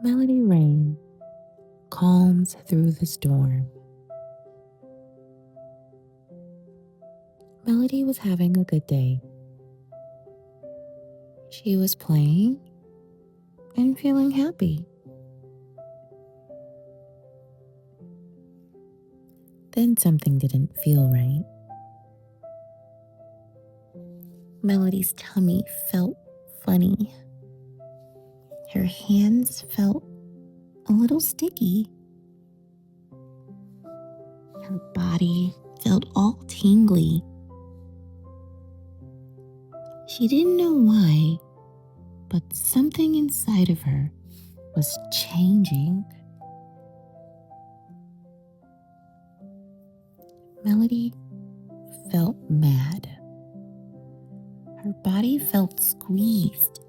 Melody Rain calms through the storm. Melody was having a good day. She was playing and feeling happy. Then something didn't feel right. Melody's tummy felt funny. Her hands felt a little sticky. Her body felt all tingly. She didn't know why, but something inside of her was changing. Melody felt mad. Her body felt squeezed,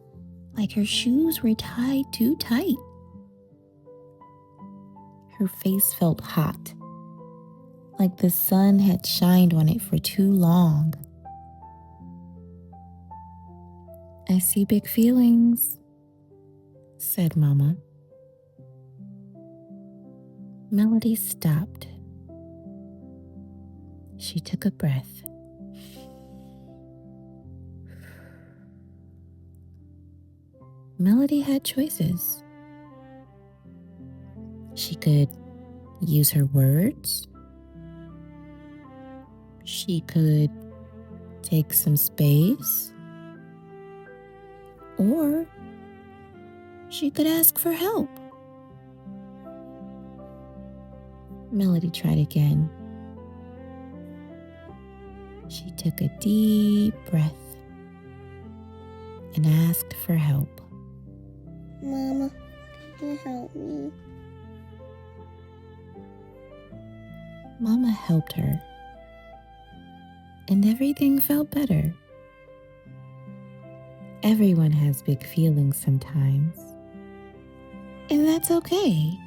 like her shoes were tied too tight. Her face felt hot, like the sun had shined on it for too long. "I see big feelings," said Mama. Melody stopped. She took a breath. Melody had choices. She could use her words. She could take some space. Or she could ask for help. Melody tried again. She took a deep breath and asked for help. Mama, can you help me? Mama helped her, and everything felt better. Everyone has big feelings sometimes, and that's okay.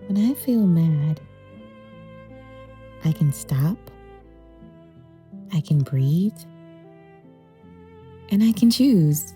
When I feel mad, I can stop, I can breathe, and I can choose.